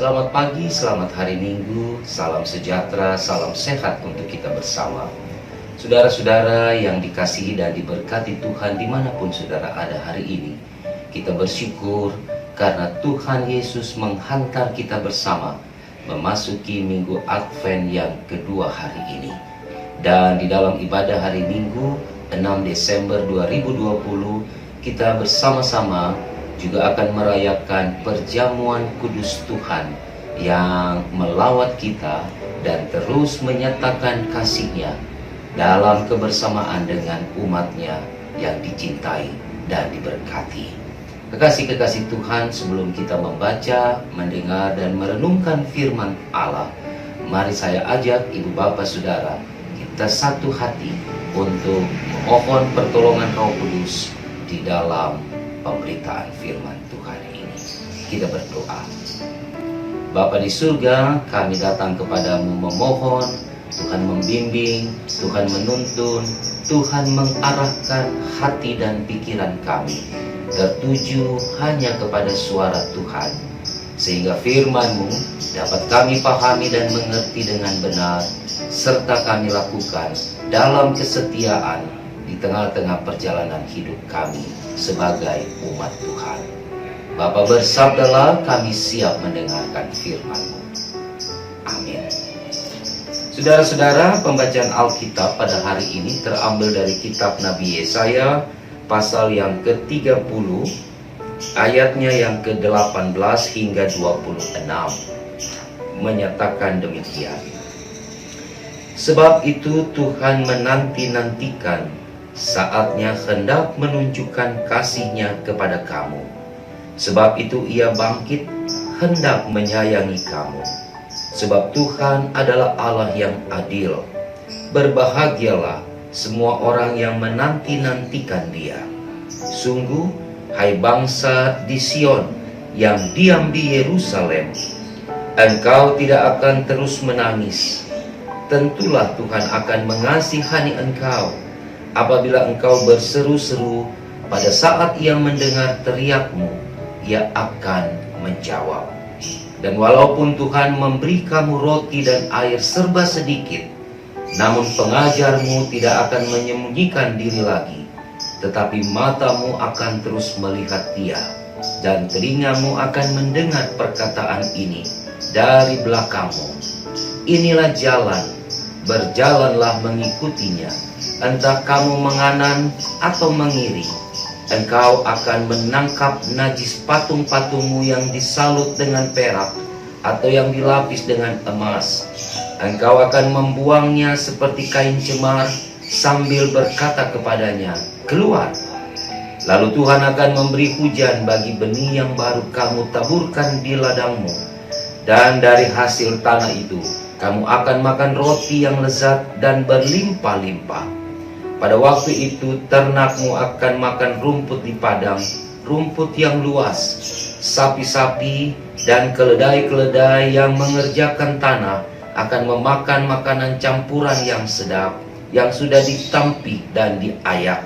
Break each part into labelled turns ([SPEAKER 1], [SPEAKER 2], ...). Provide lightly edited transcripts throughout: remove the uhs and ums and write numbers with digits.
[SPEAKER 1] Selamat pagi, selamat hari Minggu, salam sejahtera, salam sehat untuk kita bersama. Saudara-saudara yang dikasihi dan diberkati Tuhan dimanapun saudara ada hari ini, kita bersyukur karena Tuhan Yesus menghantar kita bersama memasuki Minggu Advent yang kedua hari ini. Dan di dalam ibadah hari Minggu 6 Desember 2020, kita bersama-sama juga akan merayakan perjamuan kudus Tuhan yang melawat kita dan terus menyatakan kasih-Nya dalam kebersamaan dengan umat-Nya yang dicintai dan diberkati. Kekasih-kekasih Tuhan, sebelum kita membaca, mendengar, dan merenungkan firman Allah, mari saya ajak Ibu Bapak Saudara, kita satu hati untuk memohon pertolongan Roh Kudus di dalam pemberitaan firman Tuhan ini. Kita berdoa. Bapa di surga, kami datang kepadamu memohon, Tuhan membimbing, Tuhan menuntun, Tuhan mengarahkan hati dan pikiran kami tertuju hanya kepada suara Tuhan, sehingga firman-Mu dapat kami pahami dan mengerti dengan benar, serta kami lakukan dalam kesetiaan di tengah-tengah perjalanan hidup kami sebagai umat Tuhan. Bapa, bersabdalah, kami siap mendengarkan firman-Mu. Amin. Saudara-saudara, pembacaan Alkitab pada hari ini terambil dari kitab Nabi Yesaya, pasal yang ke-30, ayatnya yang ke-18 hingga 26, menyatakan demikian. Sebab itu Tuhan menanti-nantikan saatnya hendak menunjukkan kasih-Nya kepada kamu. Sebab itu Ia bangkit hendak menyayangi kamu. Sebab Tuhan adalah Allah yang adil. Berbahagialah semua orang yang menanti-nantikan Dia. Sungguh, hai bangsa di Sion yang diam di Yerusalem, engkau tidak akan terus menangis. Tentulah Tuhan akan mengasihani engkau apabila engkau berseru-seru. Pada saat Ia mendengar teriakmu, Ia akan menjawab. Dan walaupun Tuhan memberi kamu roti dan air serba sedikit, namun pengajarmu tidak akan menyembunyikan diri lagi, tetapi matamu akan terus melihat Dia, dan telingamu akan mendengar perkataan ini dari belakangmu. Inilah jalan, berjalanlah mengikutinya. Entah kamu menganan atau mengiri, engkau akan menangkap najis patung-patungmu yang disalut dengan perak atau yang dilapis dengan emas. Engkau akan membuangnya seperti kain cemar sambil berkata kepadanya, keluar. Lalu Tuhan akan memberi hujan bagi benih yang baru kamu taburkan di ladangmu. Dan dari hasil tanah itu kamu akan makan roti yang lezat dan berlimpah-limpah. Pada waktu itu ternakmu akan makan rumput di padang, rumput yang luas. Sapi-sapi dan keledai-keledai yang mengerjakan tanah akan memakan makanan campuran yang sedap, yang sudah ditampi dan diayak.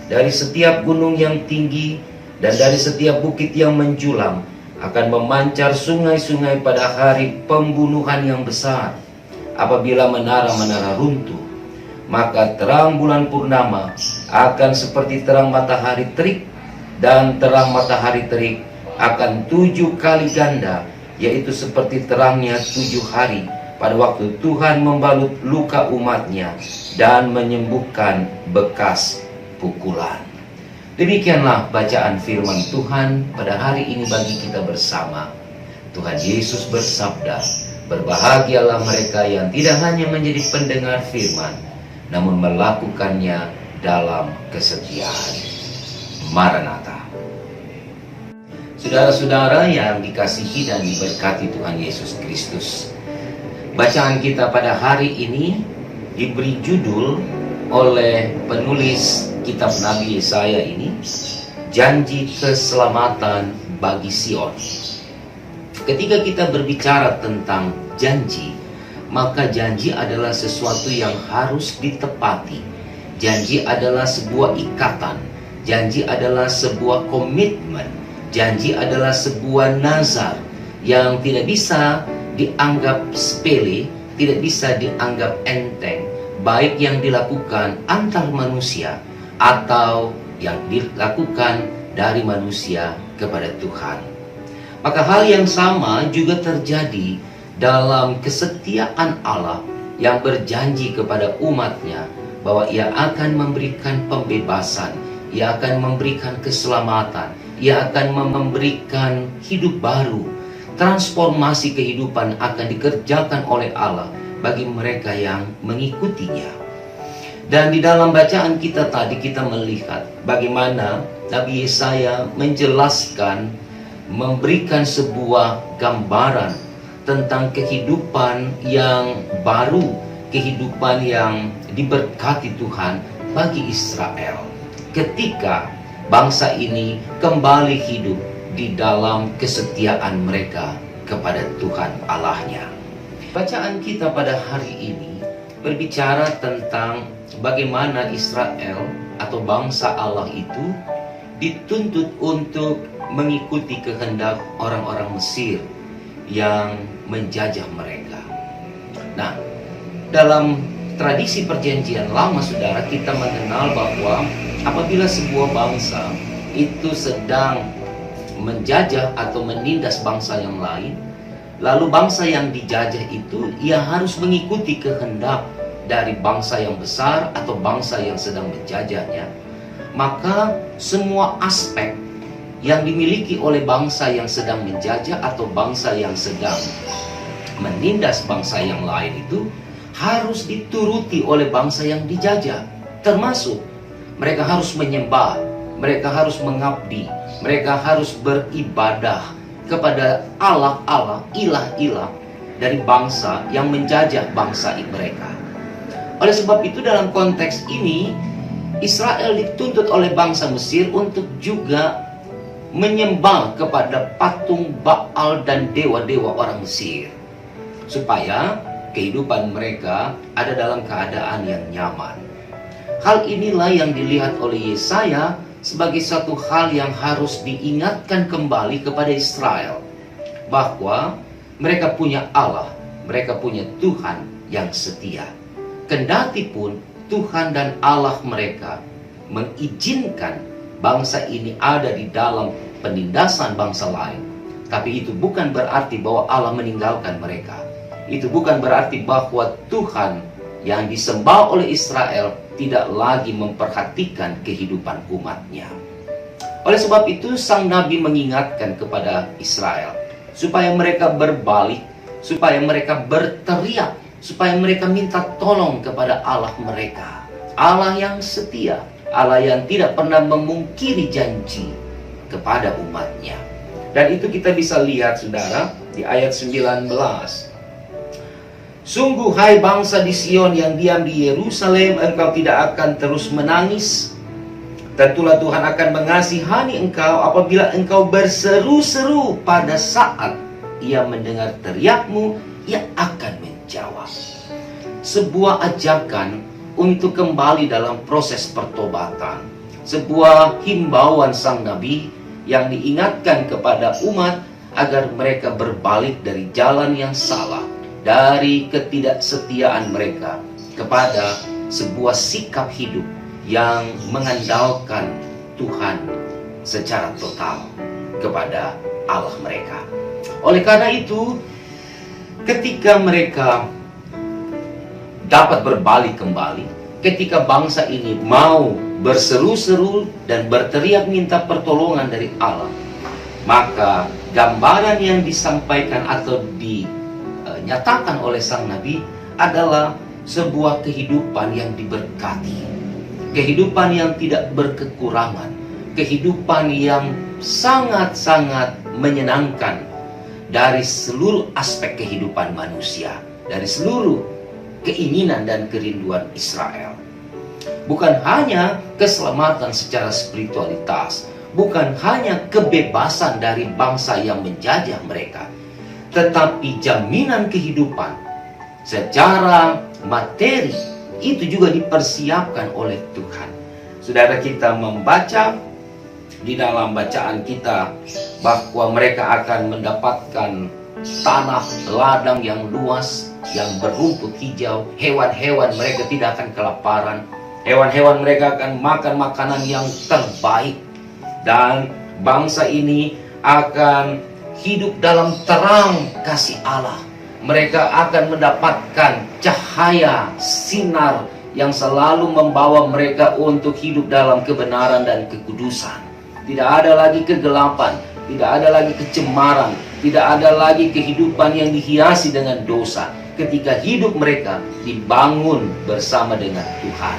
[SPEAKER 1] Dari setiap gunung yang tinggi dan dari setiap bukit yang menjulang akan memancar sungai-sungai pada hari pembunuhan yang besar. Apabila menara-menara runtuh, maka terang bulan purnama akan seperti terang matahari terik, dan terang matahari terik akan 7 kali ganda, yaitu seperti terangnya 7 hari pada waktu Tuhan membalut luka umat-Nya dan menyembuhkan bekas pukulan. Demikianlah bacaan firman Tuhan pada hari ini bagi kita bersama. Tuhan Yesus bersabda, berbahagialah mereka yang tidak hanya menjadi pendengar firman, namun melakukannya dalam kesetiaan. Maranatha. Saudara-saudara yang dikasihi dan diberkati Tuhan Yesus Kristus, bacaan kita pada hari ini diberi judul oleh penulis kitab Nabi Yesaya ini, janji keselamatan bagi Sion. Ketika kita berbicara tentang janji, maka janji adalah sesuatu yang harus ditepati. Janji adalah sebuah ikatan. Janji adalah sebuah komitmen. Janji adalah sebuah nazar yang tidak bisa dianggap sepele, tidak bisa dianggap enteng, baik yang dilakukan antar manusia atau yang dilakukan dari manusia kepada Tuhan. Maka hal yang sama juga terjadi dalam kesetiaan Allah yang berjanji kepada umatnya bahwa Ia akan memberikan pembebasan, Ia akan memberikan keselamatan, Ia akan memberikan hidup baru. Transformasi kehidupan akan dikerjakan oleh Allah bagi mereka yang mengikutinya. Dan di dalam bacaan kita tadi kita melihat bagaimana Nabi Yesaya menjelaskan, memberikan sebuah gambaran tentang kehidupan yang baru, kehidupan yang diberkati Tuhan bagi Israel ketika bangsa ini kembali hidup di dalam kesetiaan mereka kepada Tuhan Allahnya. Bacaan kita pada hari ini berbicara tentang bagaimana Israel atau bangsa Allah itu dituntut untuk mengikuti kehendak orang-orang Mesir yang menjajah mereka. Nah, dalam tradisi perjanjian lama, saudara, kita mengenal bahwa apabila sebuah bangsa itu sedang menjajah atau menindas bangsa yang lain, lalu bangsa yang dijajah itu ia harus mengikuti kehendak dari bangsa yang besar atau bangsa yang sedang menjajahnya. Maka semua aspek yang dimiliki oleh bangsa yang sedang menjajah atau bangsa yang sedang menindas bangsa yang lain itu harus dituruti oleh bangsa yang dijajah. Termasuk mereka harus menyembah, mereka harus mengabdi, mereka harus beribadah kepada Allah-Allah, ilah-ilah dari bangsa yang menjajah bangsa mereka. Oleh sebab itu dalam konteks ini Israel dituntut oleh bangsa Mesir untuk juga menyembah kepada patung Baal dan dewa-dewa orang Mesir, supaya kehidupan mereka ada dalam keadaan yang nyaman. Hal inilah yang dilihat oleh Yesaya sebagai satu hal yang harus diingatkan kembali kepada Israel, bahwa mereka punya Allah, mereka punya Tuhan yang setia. Kendati pun Tuhan dan Allah mereka mengizinkan bangsa ini ada di dalam penindasan bangsa lain, tapi itu bukan berarti bahwa Allah meninggalkan mereka. Itu bukan berarti bahwa Tuhan yang disembah oleh Israel tidak lagi memperhatikan kehidupan umatnya. Oleh sebab itu sang Nabi mengingatkan kepada Israel supaya mereka berbalik, supaya mereka berteriak, supaya mereka minta tolong kepada Allah mereka. Allah yang setia, Allah yang tidak pernah memungkiri janji kepada umatnya. Dan itu kita bisa lihat, saudara, di ayat 19. Sungguh hai bangsa di Sion yang diam di Yerusalem, engkau tidak akan terus menangis. Tentulah Tuhan akan mengasihani engkau apabila engkau berseru-seru. Pada saat Ia mendengar teriakmu, Ia akan menjawab. Sebuah ajakan untuk kembali dalam proses pertobatan. Sebuah himbauan sang Nabi yang diingatkan kepada umat agar mereka berbalik dari jalan yang salah, dari ketidaksetiaan mereka kepada sebuah sikap hidup yang mengandalkan Tuhan secara total kepada Allah mereka. Oleh karena itu, ketika mereka dapat berbalik kembali, ketika bangsa ini mau berseru-seru dan berteriak minta pertolongan dari Allah, maka gambaran yang disampaikan atau dinyatakan oleh sang Nabi adalah sebuah kehidupan yang diberkati, kehidupan yang tidak berkekurangan, kehidupan yang sangat-sangat menyenangkan dari seluruh aspek kehidupan manusia, dari seluruh keinginan dan kerinduan Israel. Bukan hanya keselamatan secara spiritualitas, bukan hanya kebebasan dari bangsa yang menjajah mereka, tetapi jaminan kehidupan secara materi itu juga dipersiapkan oleh Tuhan. Saudara, kita membaca di dalam bacaan kita bahwa mereka akan mendapatkan tanah ladang yang luas, yang berumput hijau. Hewan-hewan mereka tidak akan kelaparan. Hewan-hewan mereka akan makan makanan yang terbaik. Dan bangsa ini akan hidup dalam terang kasih Allah. Mereka akan mendapatkan cahaya, sinar yang selalu membawa mereka untuk hidup dalam kebenaran dan kekudusan. Tidak ada lagi kegelapan, tidak ada lagi kecemaran, tidak ada lagi kehidupan yang dihiasi dengan dosa. Ketika hidup mereka dibangun bersama dengan Tuhan.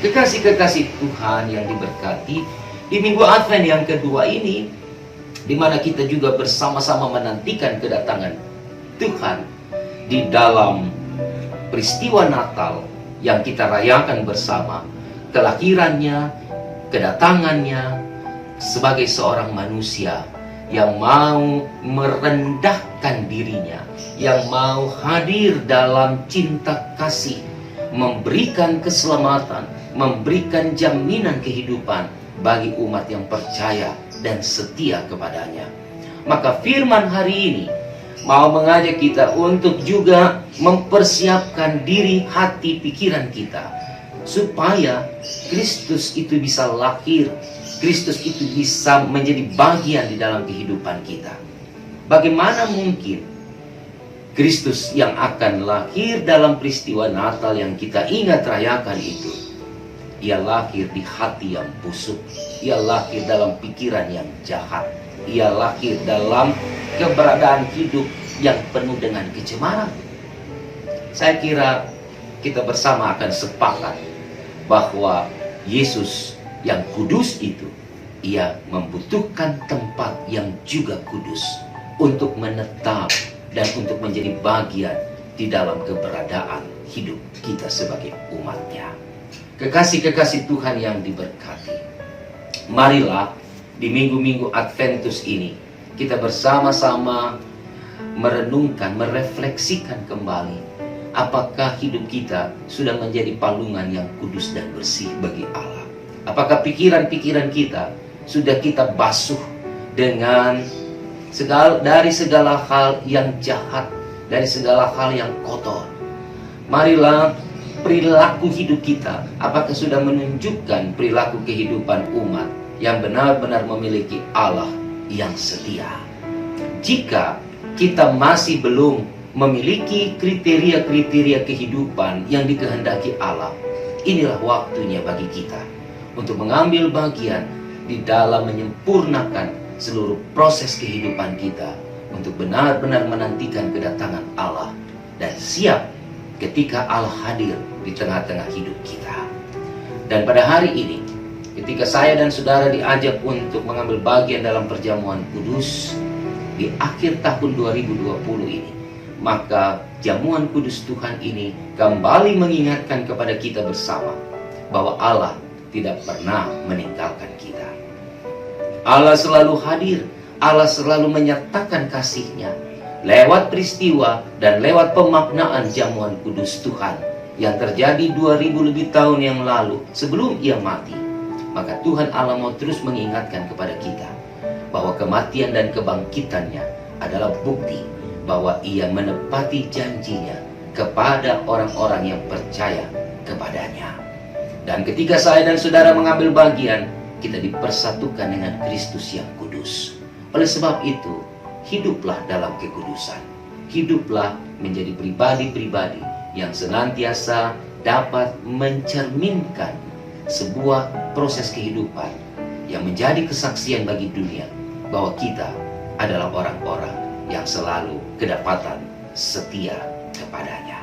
[SPEAKER 1] Kekasih-kekasih Tuhan yang diberkati, di Minggu Advent yang kedua ini, di mana kita juga bersama-sama menantikan kedatangan Tuhan di dalam peristiwa Natal yang kita rayakan bersama, kelahirannya, kedatangannya sebagai seorang manusia yang mau merendahkan dirinya, yang mau hadir dalam cinta kasih, memberikan keselamatan, memberikan jaminan kehidupan bagi umat yang percaya dan setia kepadanya. Maka firman hari ini mau mengajak kita untuk juga mempersiapkan diri, hati, pikiran kita, supaya Kristus itu bisa lahir, Kristus itu bisa menjadi bagian di dalam kehidupan kita. Bagaimana mungkin Kristus yang akan lahir dalam peristiwa Natal yang kita ingat rayakan itu, ia lahir di hati yang busuk, ia lahir dalam pikiran yang jahat, ia lahir dalam keberadaan hidup yang penuh dengan kecemaran. Saya kira kita bersama akan sepakat bahwa Yesus yang kudus itu, ia membutuhkan tempat yang juga kudus untuk menetap dan untuk menjadi bagian di dalam keberadaan hidup kita sebagai umatnya. Kekasih-kekasih Tuhan yang diberkati, marilah di minggu-minggu Adventus ini kita bersama-sama merenungkan, merefleksikan kembali apakah hidup kita sudah menjadi palungan yang kudus dan bersih bagi Allah. Apakah pikiran-pikiran kita sudah kita basuh dengan dari segala hal yang jahat, dari segala hal yang kotor. Marilah perilaku hidup kita, apakah sudah menunjukkan perilaku kehidupan umat yang benar-benar memiliki Allah yang setia. Jika kita masih belum memiliki kriteria-kriteria kehidupan yang dikehendaki Allah, inilah waktunya bagi kita untuk mengambil bagian di dalam menyempurnakan seluruh proses kehidupan kita untuk benar-benar menantikan kedatangan Allah dan siap ketika Allah hadir di tengah-tengah hidup kita. Dan pada hari ini, ketika saya dan saudara diajak untuk mengambil bagian dalam perjamuan kudus di akhir tahun 2020 ini, maka jamuan kudus Tuhan ini kembali mengingatkan kepada kita bersama bahwa Allah tidak pernah meninggalkan kita. Allah selalu hadir, Allah selalu menyatakan kasih-Nya lewat peristiwa dan lewat pemaknaan jamuan kudus Tuhan yang terjadi 2000 lebih tahun yang lalu sebelum ia mati. Maka Tuhan Allah mau terus mengingatkan kepada kita bahwa kematian dan kebangkitannya adalah bukti bahwa ia menepati janjinya kepada orang-orang yang percaya kepadanya. Dan ketika saya dan saudara mengambil bagian, kita dipersatukan dengan Kristus yang kudus. Oleh sebab itu, hiduplah dalam kekudusan. Hiduplah menjadi pribadi-pribadi yang senantiasa dapat mencerminkan sebuah proses kehidupan yang menjadi kesaksian bagi dunia bahwa kita adalah orang-orang yang selalu kedapatan setia kepadanya.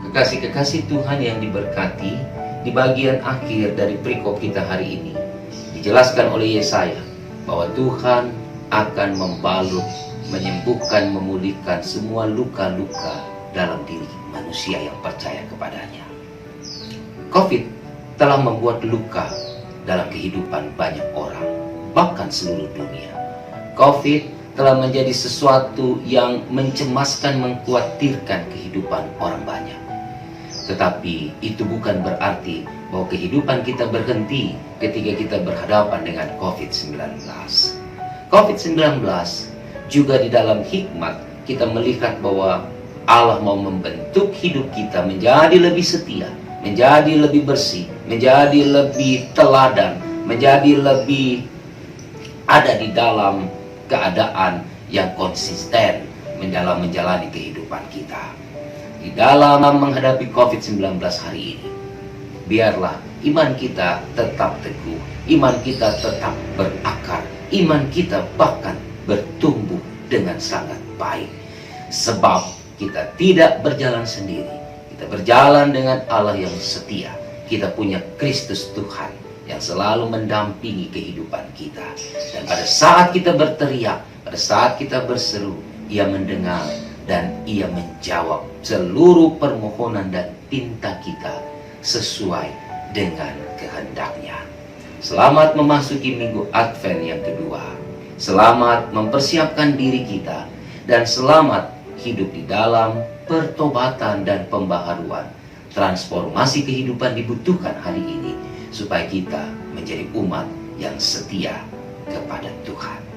[SPEAKER 1] Kekasih-kekasih Tuhan yang diberkati, di bagian akhir dari perikop kita hari ini dijelaskan oleh Yesaya bahwa Tuhan akan membalut, menyembuhkan, memulihkan semua luka-luka dalam diri manusia yang percaya kepadanya. COVID telah membuat luka dalam kehidupan banyak orang, bahkan seluruh dunia. COVID telah menjadi sesuatu yang mencemaskan, mengkhawatirkan kehidupan orang banyak. Tetapi itu bukan berarti bahwa kehidupan kita berhenti ketika kita berhadapan dengan COVID-19. COVID-19 juga di dalam hikmat kita melihat bahwa Allah mau membentuk hidup kita menjadi lebih setia, menjadi lebih bersih, menjadi lebih teladan, menjadi lebih ada di dalam keadaan yang konsisten dalam menjalani kehidupan kita. Di dalam menghadapi COVID-19 hari ini, biarlah iman kita tetap teguh, iman kita tetap berakar, iman kita bahkan bertumbuh dengan sangat baik. Sebab kita tidak berjalan sendiri, kita berjalan dengan Allah yang setia. Kita punya Kristus Tuhan yang selalu mendampingi kehidupan kita. Dan pada saat kita berteriak, pada saat kita berseru, Ia mendengar dan Ia menjawab seluruh permohonan dan pinta kita sesuai dengan kehendak-Nya. Selamat memasuki minggu Advent yang kedua. Selamat mempersiapkan diri kita, dan selamat hidup di dalam pertobatan dan pembaharuan. Transformasi kehidupan dibutuhkan hari ini supaya kita menjadi umat yang setia kepada Tuhan.